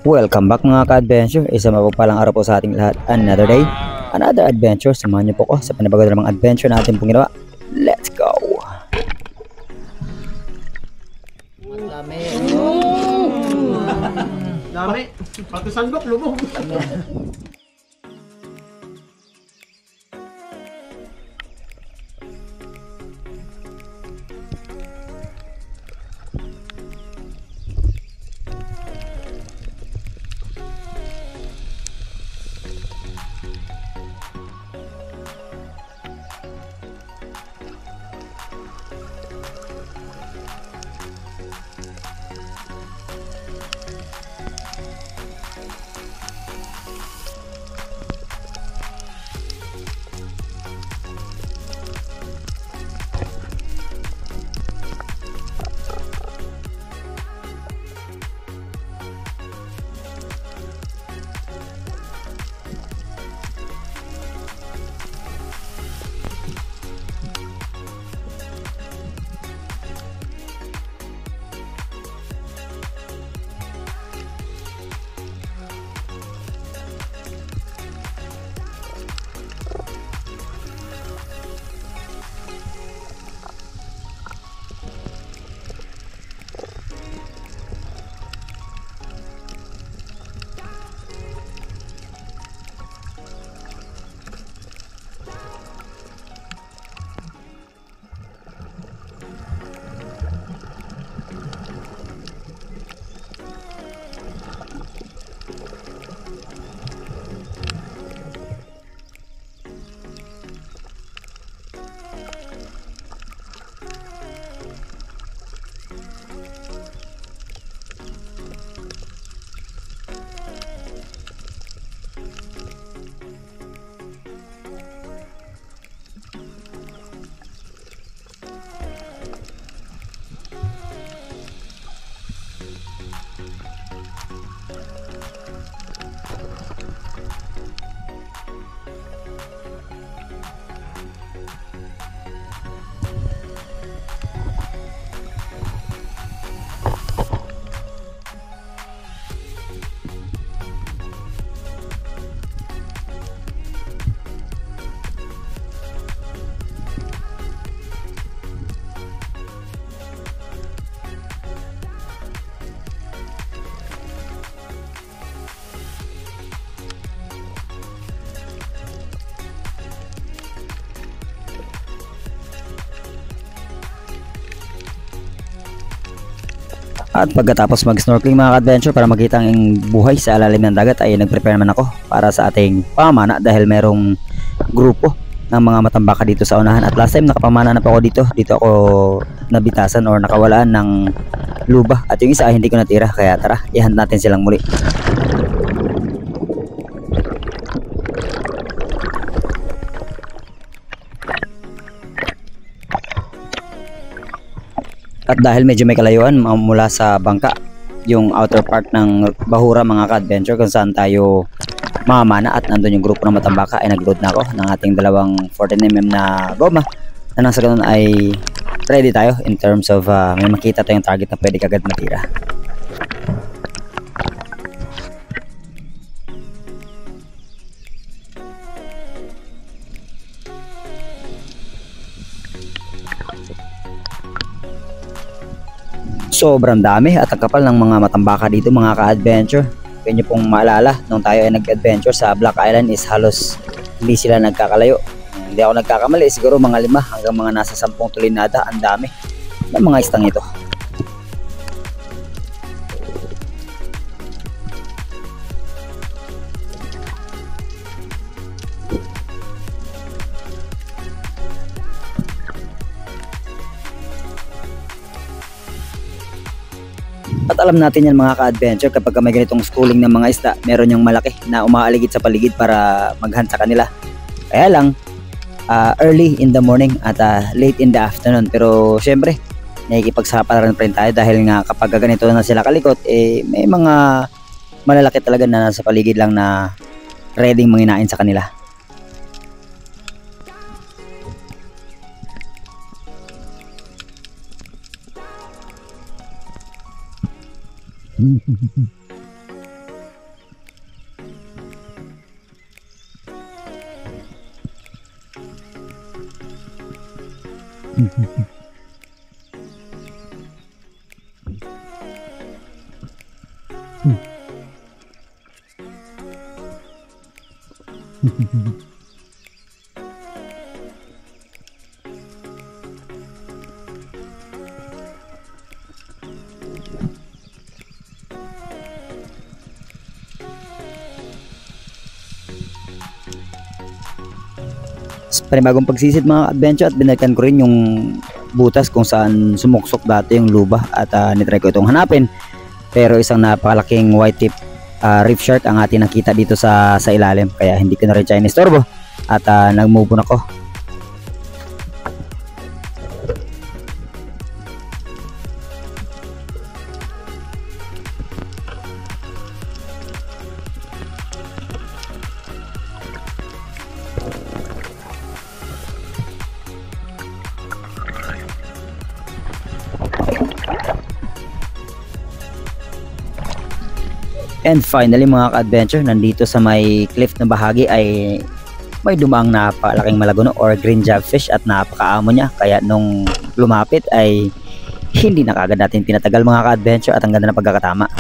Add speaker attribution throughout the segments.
Speaker 1: Welcome back mga ka-adventure. Isa mapagpalang araw po sa ating lahat. Another day, another adventure. Samahan niyo po ko sa panibago namang adventure na ating pong ginawa. Let's go!
Speaker 2: Dami.
Speaker 3: Dami. Pati sandok lumog.
Speaker 1: At pagkatapos mag-snorkeling mga ka-adventure para makita ang buhay sa ilalim ng dagat ay nag-prepare naman ako para sa ating pamana dahil merong grupo ng mga matambaka dito sa unahan. At last time nakapamana na pa ako dito. Dito ako nabitasan or nakawalaan ng luba at yung isa ay hindi ko natira, kaya tara, i-hunt natin silang muli. At dahil medyo may kalayuan mula sa bangka, yung outer part ng Bahura mga ka-adventure kung saan tayo mamana, at nandun yung grupo ng matambaka, ay nag-load na ako ng ating dalawang 14mm na goma na nang sa ganun ay ready tayo in terms of may makita tayong target na pwede kagad matira. Sobrang dami at ang kapal ng mga matambaka dito mga ka-adventure. Kaya nyo pong maalala, nung tayo ay nag-adventure sa Black Island is halos hindi sila nagkakalayo. Hindi ako nagkakamali, siguro mga 5 hanggang mga nasa 10 tulinada. Ang dami ng mga istang ito. At alam natin yan mga ka-adventure, kapag may ganitong schooling ng mga isda, meron yung malaki na umaaligid sa paligid para maghunt sa kanila. Kaya lang, early in the morning at late in the afternoon. Pero syempre, nakikipagsapalaran pa rin tayo dahil nga kapag ganito na sila kalikot, may mga malalaki talaga na nasa paligid lang na ready manginain sa kanila. Sa panibagong pagsisid mga adventure, at binalikan ko rin yung butas kung saan sumuksok dati yung luba, at nitry ko itong hanapin, pero isang napakalaking white tip reef shark ang ating nakita dito sa ilalim, kaya hindi ko na rin siya inistorbo at nag-move on ako. And finally mga ka-adventure, nandito sa may cliff na bahagi ay may dumaang napakalaking malaguno or green jagfish at napakaamo niya, kaya nung lumapit ay hindi na kagad natin pinatagal mga ka-adventure, at ang ganda ng pagkakatama.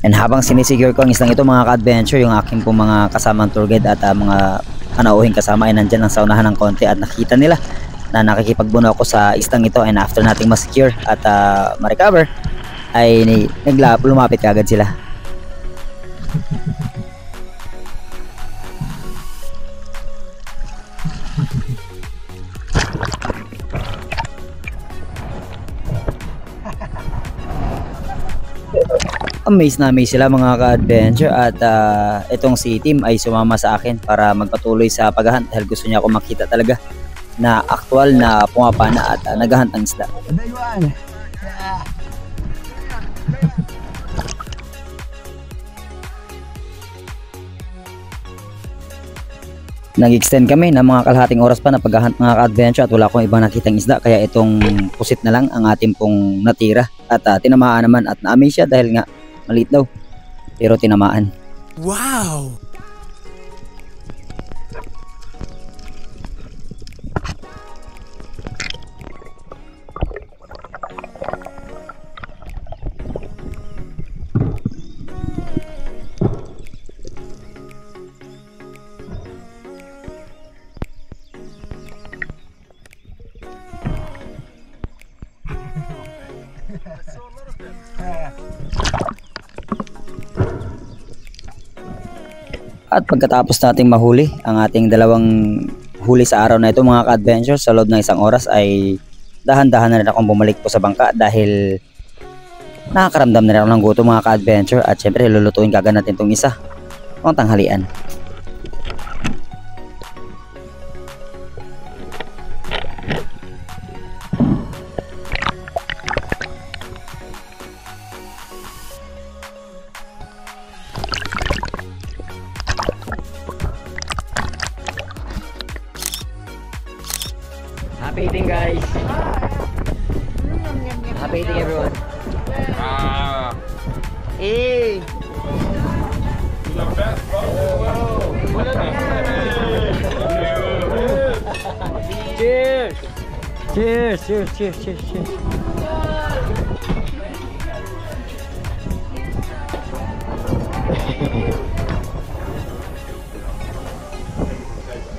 Speaker 1: And habang sinisecure ko ang isang ito mga ka-adventure, yung aking pong mga kasamang tour guide at mga panauhing kasama ay nandyan lang sa unahan ng konti, at nakita nila na nakikipagbuno ako sa isang ito, and after nating ma-secure at ma-recover ay lumapit kagad sila. Amaze na amaze sila mga ka-adventure, at itong si Tim ay sumama sa akin para magpatuloy sa paghahunt dahil gusto niya ako makita talaga na aktual na pumapana at naghahunt ng isda. Nag-extend kami ng mga kalahating oras pa na paghahunt mga ka-adventure, at wala akong ibang nakitang isda, kaya itong pusit na lang ang ating pong natira, at tinamaan naman, at na-amaze siya dahil nga maliit daw pero tinamaan.
Speaker 4: Wow!
Speaker 1: At pagkatapos nating mahuli ang ating dalawang huli sa araw na ito mga ka-adventure, sa loob ng isang oras ay dahan-dahan na rin akong bumalik po sa bangka dahil nakakaramdam na rin ako ng gutom mga ka-adventure, at syempre lulutuin kagad natin itong isa pang tanghalian.
Speaker 2: Happy eating, guys. Happy eating, everyone. Hey. Cheers. Cheers, cheers, cheers, cheers, cheers.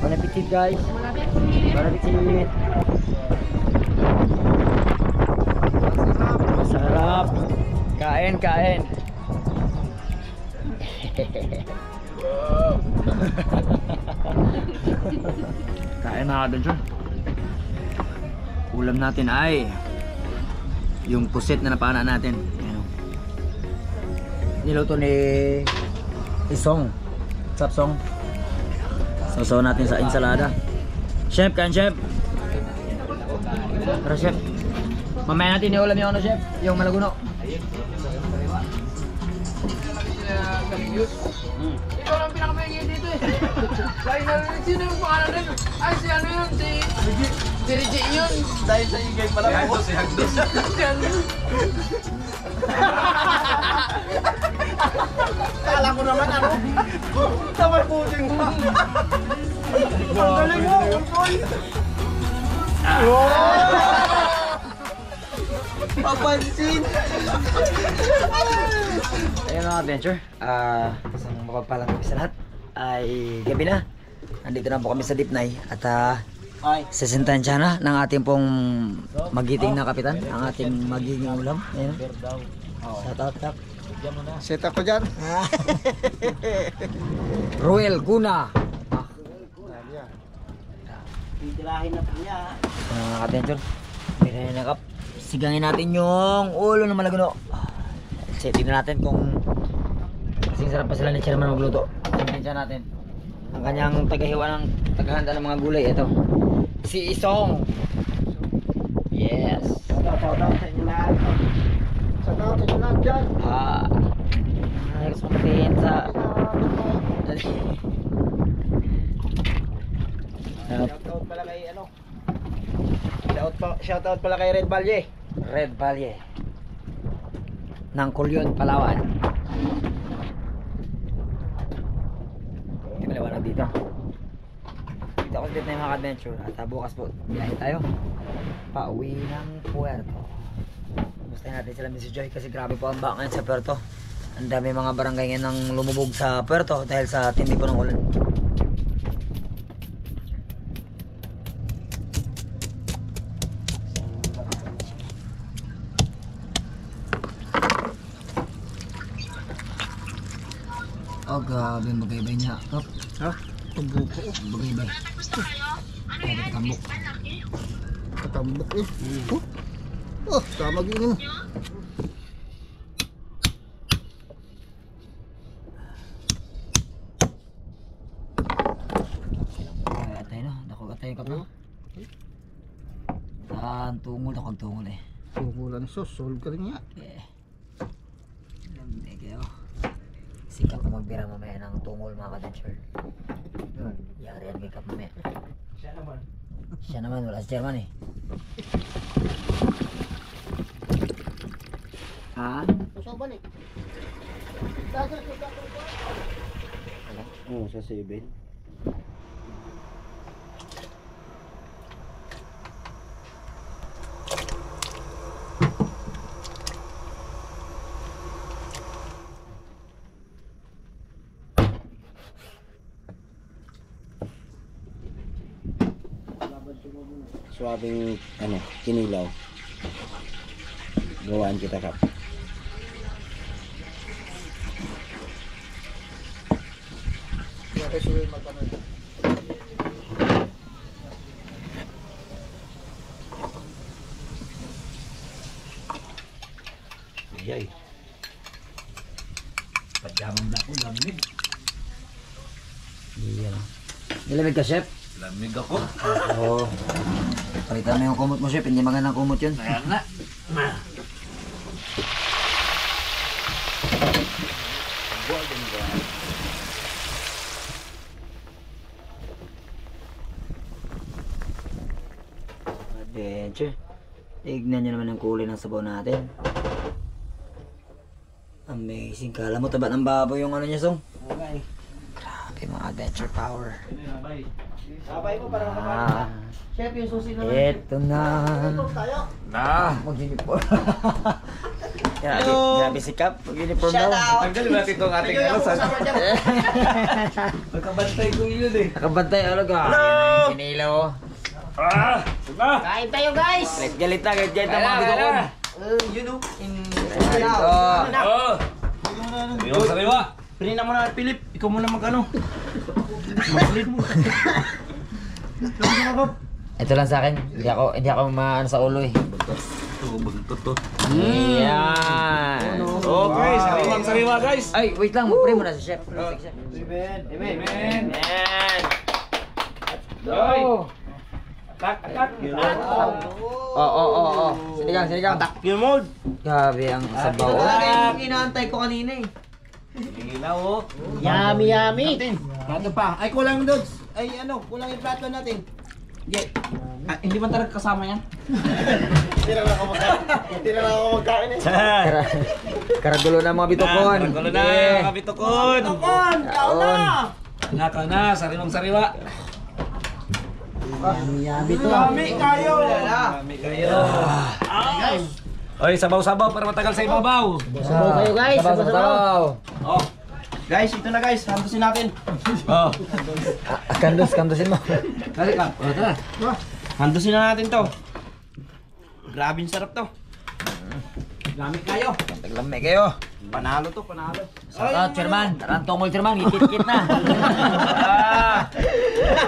Speaker 2: Bon appetit, guys. Bon appetit. Sarap. Kain, kain.
Speaker 1: Kain mga ka-adventure. Ulam natin ay yung pusit na napana natin. Ayan. niluto ni Isong. What's up, Song? Sausaw natin sa ensalada. Chef, kain chef. Tara chef. Mamaya natin iulam yung ano chef, yung malaguno.
Speaker 4: Ikaw lang pinakamaingay dito eh. Dahil narinig sino yung pangalan rin. Ay, si ano yun? Si Reggie yun. Dahil sa ingay pala po. Si Hagdos. Si Hagdos. Kala ko naman ano. Tamay puting mo. Ang galing mo, Untoy. Papansin.
Speaker 1: Ayun mga adventure, isang mapagpalang gabi sa lahat ay gabi na. Nandito na po kami sa Dipnay at sesentan siya na ng ating pong magiting na kapitan, ang ating magiging ulam. Ayun. Shout out, tap.
Speaker 3: Set up ko dyan.
Speaker 1: Ruel Kuna.
Speaker 2: Titilahin na po niya.
Speaker 1: Mga adventure, pinay na kap. Sigangin natin yung ulo ng malaguno. Kasi tingnan natin kung kasing sarap pa sila ni Chairman magluto. Tingnan natin ang kanyang tagahanda ng mga gulay. Ito si Isong. Yes.
Speaker 3: Shout out sa inyo lahat. Shout out sa inyo lahat dyan.
Speaker 1: Gusto ko matiin sa
Speaker 3: Shout out pala kay ano. Shout out pala kay Red Valle.
Speaker 1: Red Valle ng Culyon, Palawan. Hindi maliwanag dito. Dito ako dito na yung mga adventure. At bukas po, biyahe tayo pauwi ng Puerto. Gusto natin sila si Joy kasi grabe po ang bakan sa Puerto. Ang dami mga barangay ngayon nang lumubog sa Puerto dahil sa tindi po ng ulan. Oh, grabe magaybay niya. Kap.
Speaker 3: Ha? Tambok ko.
Speaker 1: Magaybay. Grabe katambok.
Speaker 3: Katambok eh. Oh, tama gini mo.
Speaker 1: Atay no, dako atay ka pa. Saan tungol ako tungol eh.
Speaker 3: Tunggulan sos, solve ka rin nga.
Speaker 1: Eh. Hindi kayo. Sikat na magbira mamaya ng tungol mga ka-teacher. Yari yan kay Kap mamaya. Siya naman, wala si German eh. Ha?
Speaker 3: Usaban eh.
Speaker 2: Oo, sa 7. Suwabing ano, kinilaw. Gawaan kita kap. Yay. Pajamang na ako, lamig.
Speaker 1: Iyan. Nilamig ka, chef?
Speaker 2: Lamig ako.
Speaker 1: Oo. Palitan mo yung kumot mo, chef. Hindi magandang kumot yun.
Speaker 2: Kaya nga.
Speaker 1: Adventure. Tignan nyo naman ang kulay ng sabaw natin. Amazing. Kala mo taba ng baboy yung ano niya, Song.
Speaker 3: Okay.
Speaker 1: Grabe mga adventure power.
Speaker 3: Sabay mo para Chef, yung susi na lang.
Speaker 1: Eto na.
Speaker 3: Tayo.
Speaker 1: Mag-uniform. Grabe si Kap. Mag-uniform daw.
Speaker 2: Tanggalin natin itong ating ano sa... Magkabantay ko yun eh.
Speaker 1: Nakabantay. Ano ka? Hello! Kinilaw.
Speaker 4: Kain tayo guys!
Speaker 1: Galit na mga bigokon.
Speaker 3: You know, in...
Speaker 1: Oh.
Speaker 2: Yung sariwa.
Speaker 3: Pinina mo na, Philip. Ikaw muna mag-ano. Mag-ulit mo.
Speaker 1: Ito lang sa akin. Hindi ako maano sa ulo eh.
Speaker 2: Buntot to.
Speaker 1: Yan.
Speaker 2: Okay, sariwang-sariwa guys.
Speaker 1: Ay, wait lang, mag-pray muna si Chef.
Speaker 3: Amen.
Speaker 2: Amen.
Speaker 1: Yan.
Speaker 2: Go. Tak.
Speaker 1: Oo. Sinigang.
Speaker 3: Yung mode.
Speaker 1: Grabe ang sabaw.
Speaker 3: Yung inaantay ko kanina eh.
Speaker 2: Ilaw oh.
Speaker 3: Yummy. Plato pa. Ay, kulang doon. Ay, kulang yung plato natin. Yeah. Hindi man talaga kasama yan? Hindi na ako magkain eh.
Speaker 1: Karagulo na mga bitokon.
Speaker 2: Kagulo na, mga bitukon.
Speaker 3: Kaon na!
Speaker 2: Naka na, sariwang-sariwa.
Speaker 3: Yummy to. Yummy kayo!
Speaker 2: Kami kayo.
Speaker 3: Guys!
Speaker 2: Oy, sabaw-sabaw para matagal sa ibabaw.
Speaker 3: Sabaw kayo guys!
Speaker 1: Sabaw.
Speaker 2: Oh.
Speaker 3: Guys, ito na guys. Hampusin natin.
Speaker 2: Oh.
Speaker 1: Kandusin mo.
Speaker 3: Dali ka. O, tara. Handusin na natin to. Grabe yung sarap to. Gamit kayo.
Speaker 1: Taglame kayo.
Speaker 3: Panalo to, panalo.
Speaker 1: Shoutout, Chairman. Tarang tungol, Chairman. Ikit-kit na.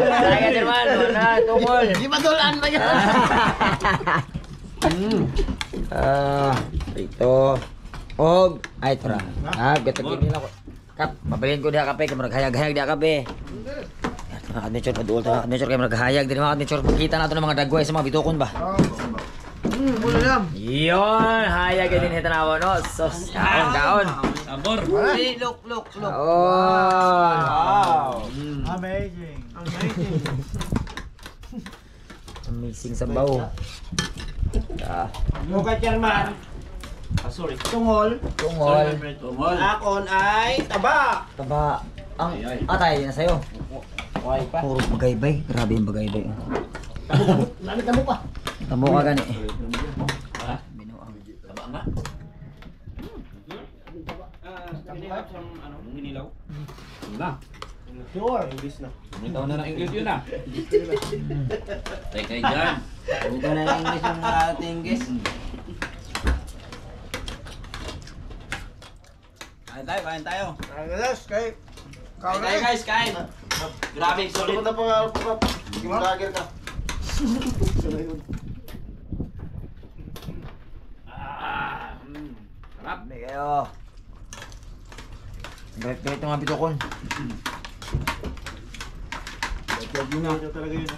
Speaker 1: Kaya, Chairman. Wala, tungol.
Speaker 3: Di ba dolaan ba yan?
Speaker 1: Ito. Og. Ay, tara. Gatagin nila ko. Kap, mapalin ko diha kape. Kaya maraghayag-hayag diha kape. Mga adventure, paduol ta. Adventure kayo maraghayag. Din mga adventure. Makita nato ng mga dagway sa mga bitokon ba?
Speaker 3: Wala lang.
Speaker 1: Yun. Hayag din hitanawa, no? Sos. Kaon.
Speaker 2: Sabor.
Speaker 3: Hey, look.
Speaker 1: Wow.
Speaker 3: Amazing.
Speaker 1: Amazing sabaw.
Speaker 3: Muka chairman. Sorry. Tungol. Akon ay taba.
Speaker 1: Taba. Ang atay na sa'yo. Puro bagaybay. Grabe yung bagaybay.
Speaker 3: Lamit na mo pa.
Speaker 1: Tamo ka gani.
Speaker 2: Taba nga. Inilaw. Na.
Speaker 3: Sure, English na.
Speaker 2: Itaw na ng English yun ah. Teka dyan.
Speaker 3: Ito na yung English ang ating guest. Kain tayo. Kain tayo guys, kain. Grabe, solid. Punta pa yung vlogger ka.
Speaker 1: Sarap. Hindi kayo. Galit-galit yung mga bitokon.
Speaker 3: Yun na talaga yun.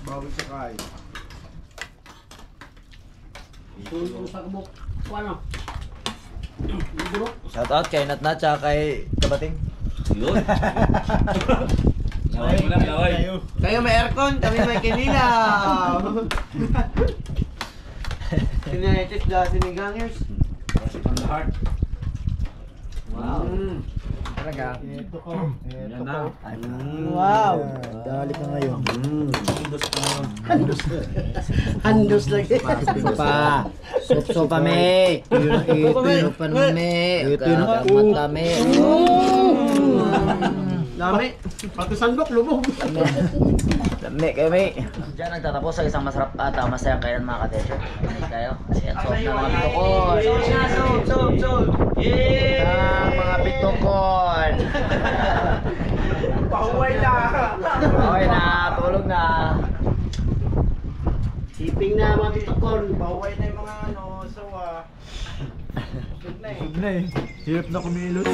Speaker 3: Bawal sa kain.
Speaker 1: Shoutout kay Natnat tsaka kay Kabating.
Speaker 2: Yun. Laway mo lang, laway.
Speaker 3: Kayo may aircon, kami may kinilaw. Kinaitis dahil sinigangers.
Speaker 2: From the heart.
Speaker 1: Wow. Talaga.
Speaker 3: Ito ko.
Speaker 2: Yan na.
Speaker 3: Wow. Dali ka ngayon. Handos lagi.
Speaker 1: Pa. Sopa me. Ito pa me. Kamat kami.
Speaker 3: Dami. Pati sandok, lubog.
Speaker 1: Dami kami. Diyan nagtatapos sa isang masarap at masayang kailan mga ka-teacher. Hindi kayo. Kasi at soap na mga bitokon.
Speaker 3: Soap. Yeah.
Speaker 1: Mga bitokon.
Speaker 3: Pahuway na.
Speaker 1: Okay na. Tulog na.
Speaker 3: Siping na mga bitokon. Pahuway na yung mga sawa. Good na eh. Hirap na kumilot.